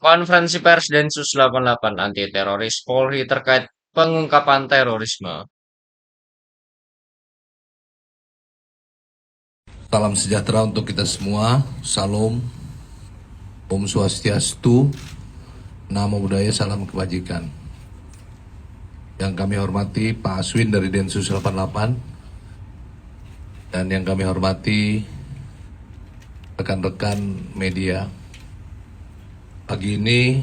Konferensi pers Densus 88 anti teroris Polri terkait pengungkapan terorisme. Salam sejahtera untuk kita semua. Salam, Om Swastiastu, Namo Buddhaya, salam kebajikan. Yang kami hormati Pak Aswin dari Densus 88 dan yang kami hormati rekan-rekan media. Pagi ini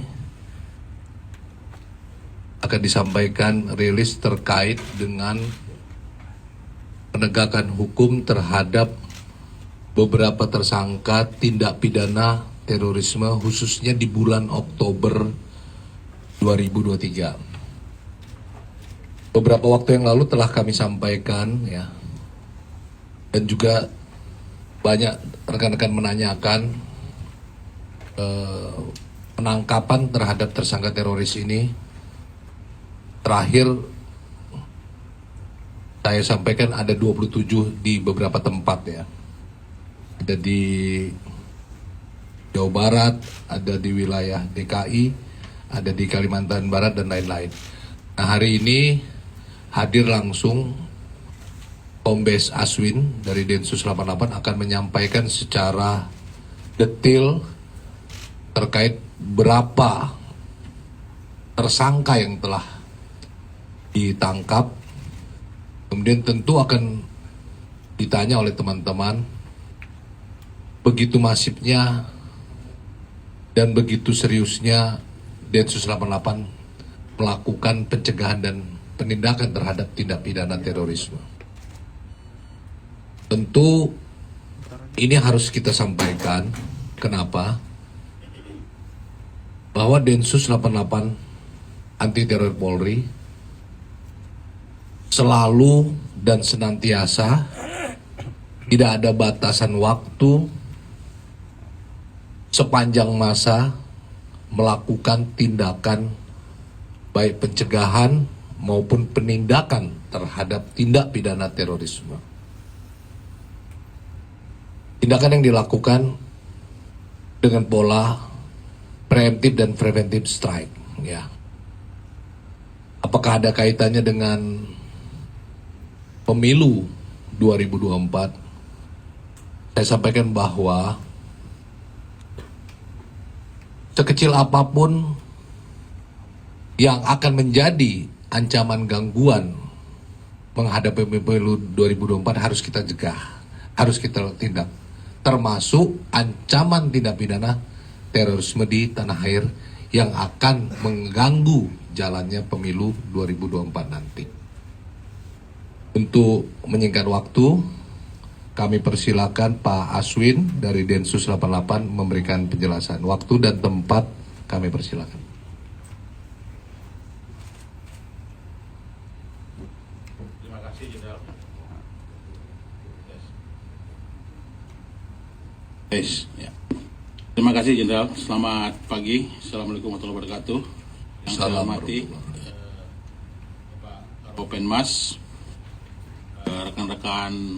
akan disampaikan rilis terkait dengan penegakan hukum terhadap beberapa tersangka tindak pidana terorisme khususnya di bulan Oktober 2023. Beberapa waktu yang lalu telah kami sampaikan ya, dan juga banyak rekan-rekan menanyakan penangkapan terhadap tersangka teroris ini. Terakhir saya sampaikan ada 27 di beberapa tempat ya. Ada di Jawa Barat, ada di wilayah DKI, ada di Kalimantan Barat dan lain-lain. Nah, hari ini hadir langsung Kombes Aswin dari Densus 88 akan menyampaikan secara detail terkait berapa tersangka yang telah ditangkap. Kemudian tentu akan ditanya oleh teman-teman begitu masifnya dan begitu seriusnya Densus 88 melakukan pencegahan dan penindakan terhadap tindak pidana terorisme. Tentu ini harus kita sampaikan. Kenapa? Bahwa Densus 88 anti teror Polri selalu dan senantiasa tidak ada batasan waktu sepanjang masa melakukan tindakan baik pencegahan maupun penindakan terhadap tindak pidana terorisme. Tindakan yang dilakukan dengan pola preemptif dan preventive strike ya. Apakah ada kaitannya dengan pemilu 2024? Saya sampaikan bahwa sekecil apapun yang akan menjadi ancaman gangguan menghadapi pemilu 2024 harus kita cegah, harus kita tindak, termasuk ancaman tindak pidana terorisme di tanah air yang akan mengganggu jalannya pemilu 2024 nanti. Untuk menyingkat waktu, kami persilakan Pak Aswin dari Densus 88 memberikan penjelasan. Waktu dan tempat kami persilakan. Terima kasih, Jenderal. Ya. Terima kasih, Jenderal. Selamat pagi. Assalamualaikum warahmatullahi wabarakatuh. Yang saya hormati Bapak Karopenmas, rekan-rekan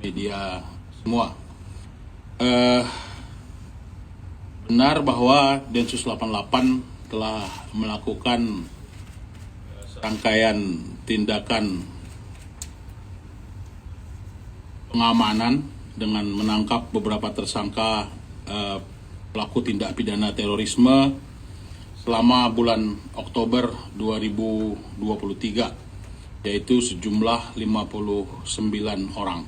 media semua. Benar bahwa Densus 88 telah melakukan serangkaian tindakan pengamanan dengan menangkap beberapa tersangka pelaku tindak pidana terorisme selama bulan Oktober 2023, yaitu sejumlah 59 orang.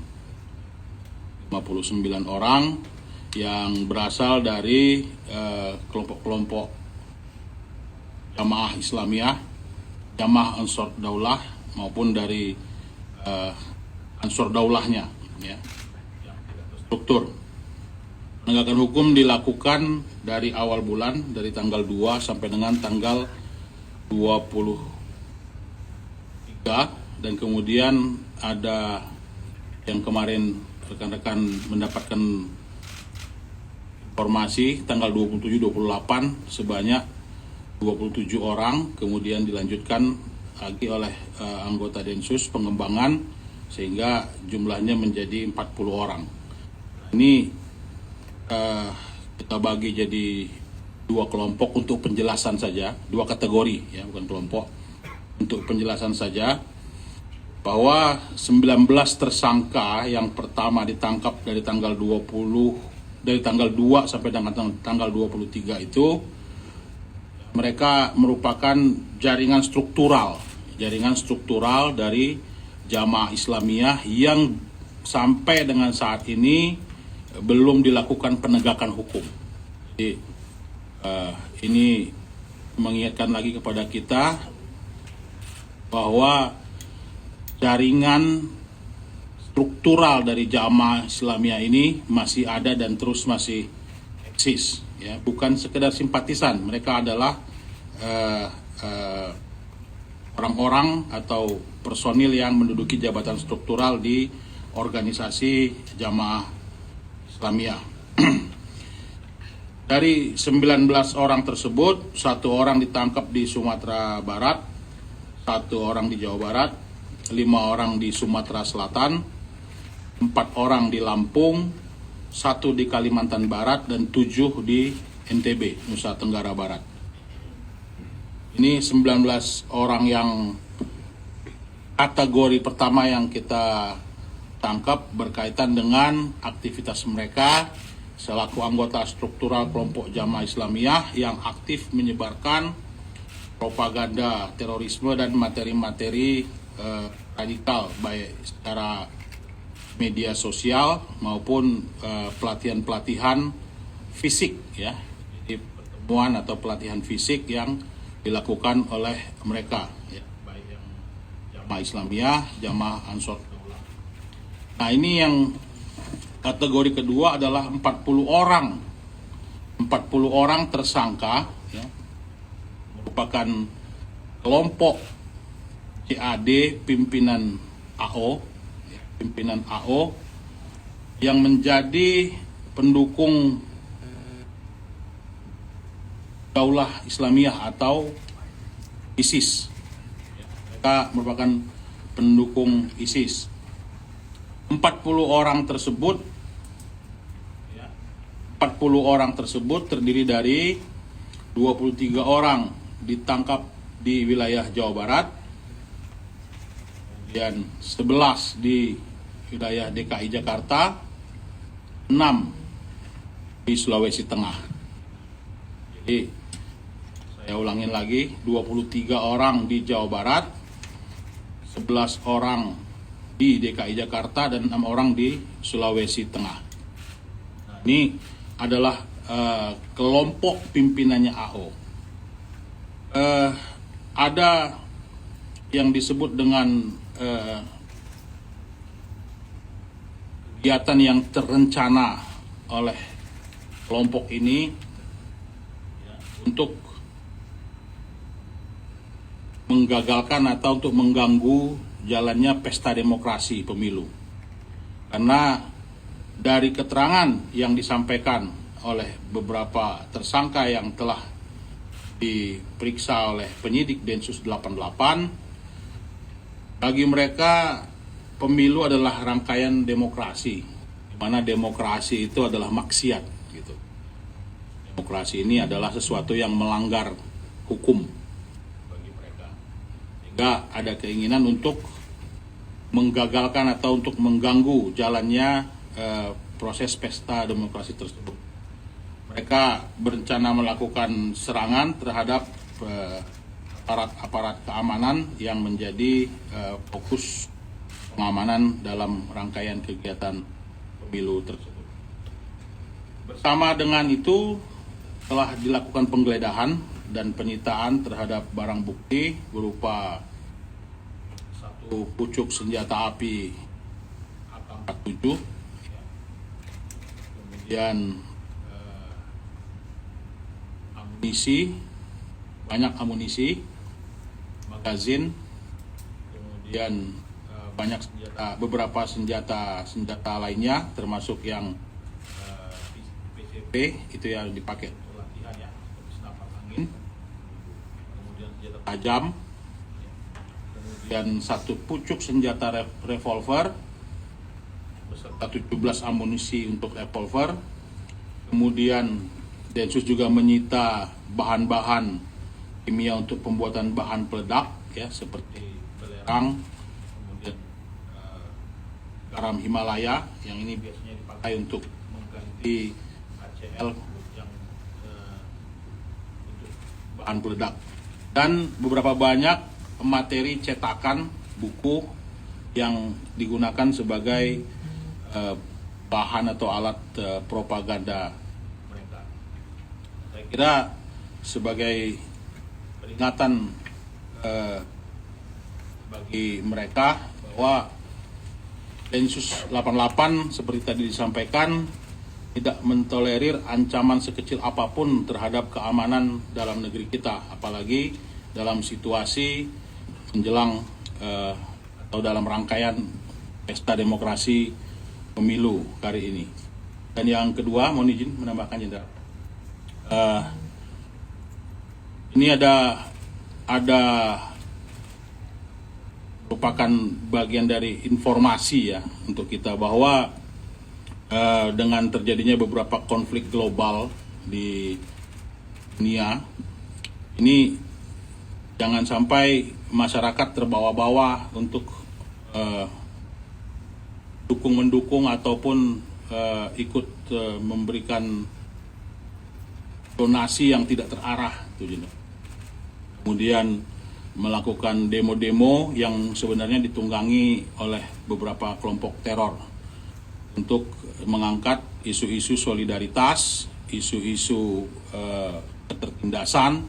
59 orang yang berasal dari kelompok-kelompok Jamaah Islamiyah, Jamaah Ansor Daulah maupun dari Ansor Daulahnya ya. Struktur penegakan hukum dilakukan dari awal bulan, dari tanggal 2 sampai dengan tanggal 23, dan kemudian ada yang kemarin rekan-rekan mendapatkan informasi tanggal 27-28 sebanyak 27 orang, kemudian dilanjutkan lagi oleh anggota Densus pengembangan sehingga jumlahnya menjadi 40 orang. Ini kita bagi jadi dua kelompok untuk penjelasan saja, dua kategori ya, bukan kelompok. Untuk penjelasan saja bahwa 19 tersangka yang pertama ditangkap dari tanggal 2 sampai dengan tanggal 23 itu mereka merupakan jaringan struktural dari Jamaah Islamiyah yang sampai dengan saat ini belum dilakukan penegakan hukum. Jadi ini mengingatkan lagi kepada kita bahwa jaringan struktural dari Jamaah Islamiyah ini masih ada dan terus masih eksis, ya, bukan sekedar simpatisan. Mereka adalah orang-orang atau personil yang menduduki jabatan struktural di organisasi Jamaah Islamiyah. Dari 19 orang tersebut, 1 orang ditangkap di Sumatera Barat, 1 orang di Jawa Barat, 5 orang di Sumatera Selatan, 4 orang di Lampung, 1 di Kalimantan Barat, dan 7 di NTB, Nusa Tenggara Barat. Ini 19 orang yang kategori pertama yang kita tangkap berkaitan dengan aktivitas mereka selaku anggota struktural kelompok Jamaah Islamiyah yang aktif menyebarkan propaganda terorisme dan materi-materi radikal baik secara media sosial maupun pelatihan-pelatihan fisik, ya, jadi pertemuan atau pelatihan fisik yang dilakukan oleh mereka, ya, baik yang Jamaah Islamiyah, Jamaah Ansor. Nah, ini yang kategori kedua adalah 40 orang. 40 orang tersangka, ya, merupakan kelompok CAD pimpinan AO, ya, pimpinan AO yang menjadi pendukung Daulah Islamiyah atau ISIS. Mereka merupakan pendukung ISIS. 40 orang tersebut 40 orang tersebut terdiri dari 23 orang ditangkap di wilayah Jawa Barat, dan 11 di wilayah DKI Jakarta, 6 di Sulawesi Tengah. Jadi saya ulangin lagi, 23 orang di Jawa Barat, 11 orang di DKI Jakarta, dan 6 orang di Sulawesi Tengah. Nah, ini adalah kelompok pimpinannya AO. Ada yang disebut dengan kegiatan yang terencana oleh kelompok ini, ya, untuk menggagalkan atau untuk mengganggu jalannya pesta demokrasi pemilu. Karena dari keterangan yang disampaikan oleh beberapa tersangka yang telah diperiksa oleh penyidik Densus 88, bagi mereka pemilu adalah rangkaian demokrasi, di mana demokrasi itu adalah maksiat, gitu. Demokrasi ini adalah sesuatu yang melanggar hukum bagi mereka, sehingga ada keinginan untuk menggagalkan atau untuk mengganggu jalannya proses pesta demokrasi tersebut. Mereka berencana melakukan serangan terhadap aparat keamanan yang menjadi fokus pengamanan dalam rangkaian kegiatan pemilu tersebut. Bersama dengan itu telah dilakukan penggeledahan dan penyitaan terhadap barang bukti berupa 1 pucuk senjata api AK-47, kemudian amunisi, banyak amunisi, magazin, kemudian banyak beberapa senjata lainnya, termasuk yang PCP itu yang dipakai untuk latihan, ya, senapan angin, kemudian senjata tajam, kemudian 1 pucuk senjata revolver beserta 17 amunisi untuk revolver, kemudian Densus juga menyita bahan-bahan kimia untuk pembuatan bahan peledak ya, seperti belerang, kemudian garam Himalaya yang ini biasanya dipakai untuk mengganti HCl yang untuk bahan peledak, dan beberapa banyak materi cetakan buku yang digunakan sebagai bahan atau alat propaganda mereka. Saya kira sebagai peringatan bagi mereka bahwa Densus 88 seperti tadi disampaikan tidak mentolerir ancaman sekecil apapun terhadap keamanan dalam negeri kita, apalagi dalam situasi menjelang atau dalam rangkaian pesta demokrasi pemilu hari ini. Dan yang kedua, mohon izin menambahkan Jenderal, ini ada merupakan bagian dari informasi ya untuk kita bahwa dengan terjadinya beberapa konflik global di dunia ini, jangan sampai masyarakat terbawa-bawa untuk mendukung ataupun ikut memberikan donasi yang tidak terarah, kemudian melakukan demo-demo yang sebenarnya ditunggangi oleh beberapa kelompok teror untuk mengangkat isu-isu solidaritas, isu-isu ketertindasan,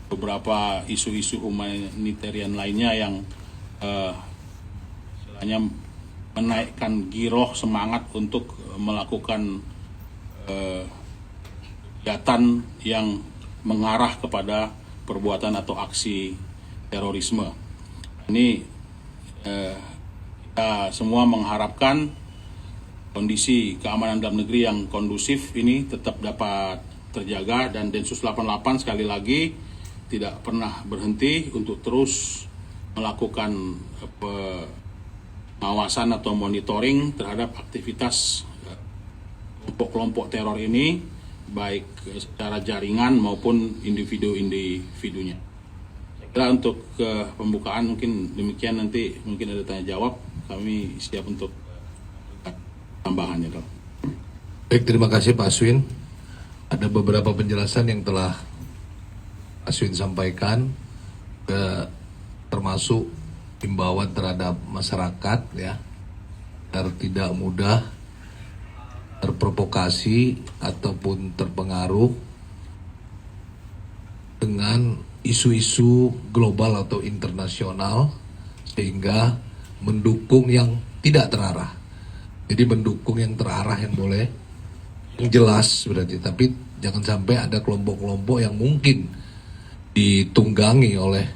beberapa isu-isu humanitarian lainnya yang istilahnya menaikkan giroh semangat untuk melakukan kegiatan yang mengarah kepada perbuatan atau aksi terorisme. Ini kita semua mengharapkan kondisi keamanan dalam negeri yang kondusif ini tetap dapat terjaga, dan Densus 88 sekali lagi tidak pernah berhenti untuk terus melakukan pengawasan atau monitoring terhadap aktivitas kelompok-kelompok teror ini, baik secara jaringan maupun individu-individunya. Saya kira untuk pembukaan mungkin demikian, nanti mungkin ada tanya jawab, kami siap untuk tambahannya. Baik, terima kasih Pak Aswin. Ada beberapa penjelasan yang telah Aswin sampaikan, termasuk himbauan terhadap masyarakat ya, agar tidak mudah terprovokasi ataupun terpengaruh dengan isu-isu global atau internasional, sehingga mendukung yang tidak terarah. Jadi mendukung yang terarah yang boleh, yang jelas berarti, tapi jangan sampai ada kelompok-kelompok yang mungkin ditunggangi oleh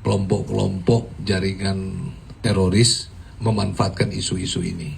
kelompok-kelompok jaringan teroris memanfaatkan isu-isu ini.